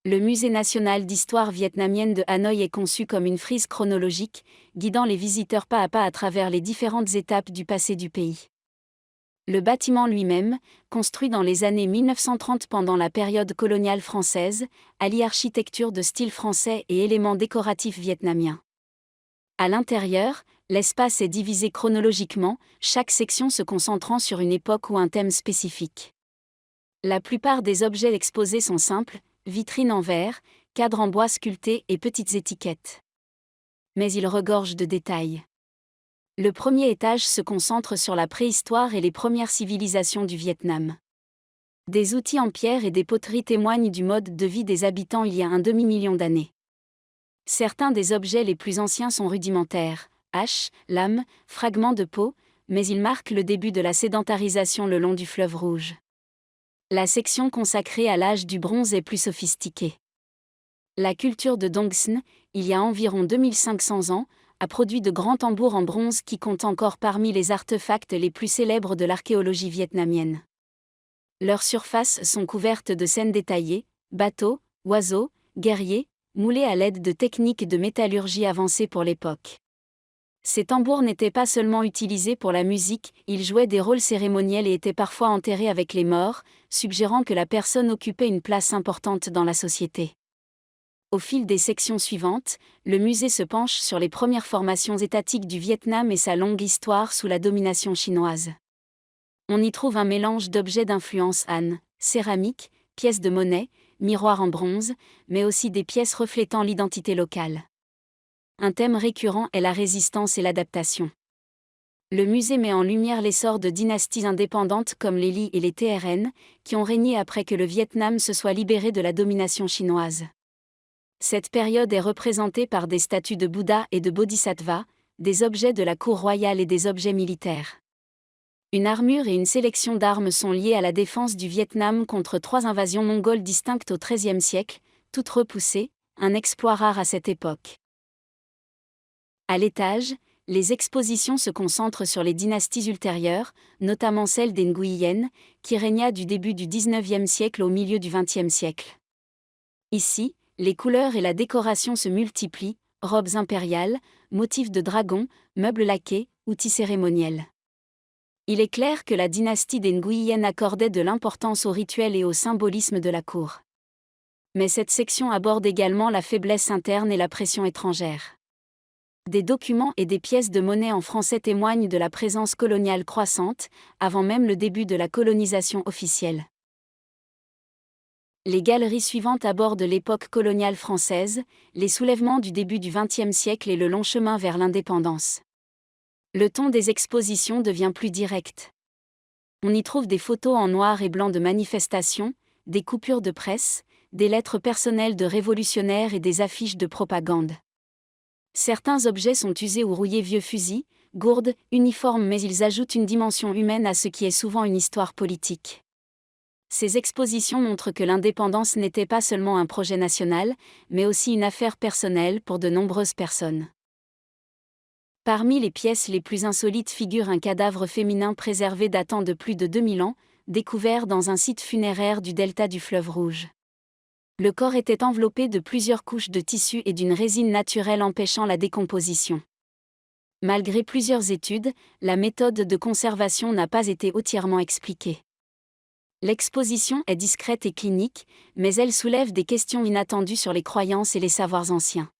Le Musée national d'histoire vietnamienne de Hanoï est conçu comme une frise chronologique, guidant les visiteurs pas à pas à travers les différentes étapes du passé du pays. Le bâtiment lui-même, construit dans les années 1930 pendant la période coloniale française, allie architecture de style français et éléments décoratifs vietnamiens. À l'intérieur, l'espace est divisé chronologiquement, chaque section se concentrant sur une époque ou un thème spécifique. La plupart des objets exposés sont simples, vitrines en verre, cadres en bois sculptés et petites étiquettes. Mais ils regorgent de détails. Le premier étage se concentre sur la préhistoire et les premières civilisations du Vietnam. Des outils en pierre et des poteries témoignent du mode de vie des habitants il y a un demi-million d'années. Certains des objets les plus anciens sont rudimentaires, haches, lames, fragments de peau, mais ils marquent le début de la sédentarisation le long du fleuve Rouge. La section consacrée à l'âge du bronze est plus sophistiquée. La culture de Dong Son, il y a environ 2500 ans, a produit de grands tambours en bronze qui comptent encore parmi les artefacts les plus célèbres de l'archéologie vietnamienne. Leurs surfaces sont couvertes de scènes détaillées, bateaux, oiseaux, guerriers, moulés à l'aide de techniques de métallurgie avancées pour l'époque. Ces tambours n'étaient pas seulement utilisés pour la musique, ils jouaient des rôles cérémoniels et étaient parfois enterrés avec les morts, suggérant que la personne occupait une place importante dans la société. Au fil des sections suivantes, le musée se penche sur les premières formations étatiques du Vietnam et sa longue histoire sous la domination chinoise. On y trouve un mélange d'objets d'influence Han, céramique, pièces de monnaie, miroirs en bronze, mais aussi des pièces reflétant l'identité locale. Un thème récurrent est la résistance et l'adaptation. Le musée met en lumière l'essor de dynasties indépendantes comme les Li et les TRN, qui ont régné après que le Vietnam se soit libéré de la domination chinoise. Cette période est représentée par des statues de Bouddha et de Bodhisattva, des objets de la cour royale et des objets militaires. Une armure et une sélection d'armes sont liées à la défense du Vietnam contre 3 invasions mongoles distinctes au XIIIe siècle, toutes repoussées, un exploit rare à cette époque. À l'étage, les expositions se concentrent sur les dynasties ultérieures, notamment celle des Nguyen, qui régna du début du XIXe siècle au milieu du XXe siècle. Ici, les couleurs et la décoration se multiplient, robes impériales, motifs de dragons, meubles laqués, outils cérémoniels. Il est clair que la dynastie des Nguyen accordait de l'importance aux rituels et au symbolisme de la cour. Mais cette section aborde également la faiblesse interne et la pression étrangère. Des documents et des pièces de monnaie en français témoignent de la présence coloniale croissante, avant même le début de la colonisation officielle. Les galeries suivantes abordent l'époque coloniale française, les soulèvements du début du XXe siècle et le long chemin vers l'indépendance. Le ton des expositions devient plus direct. On y trouve des photos en noir et blanc de manifestations, des coupures de presse, des lettres personnelles de révolutionnaires et des affiches de propagande. Certains objets sont usés ou rouillés vieux fusils, gourdes, uniformes, mais ils ajoutent une dimension humaine à ce qui est souvent une histoire politique. Ces expositions montrent que l'indépendance n'était pas seulement un projet national, mais aussi une affaire personnelle pour de nombreuses personnes. Parmi les pièces les plus insolites figure un cadavre féminin préservé datant de plus de 2000 ans, découvert dans un site funéraire du delta du fleuve Rouge. Le corps était enveloppé de plusieurs couches de tissu et d'une résine naturelle empêchant la décomposition. Malgré plusieurs études, la méthode de conservation n'a pas été entièrement expliquée. L'exposition est discrète et clinique, mais elle soulève des questions inattendues sur les croyances et les savoirs anciens.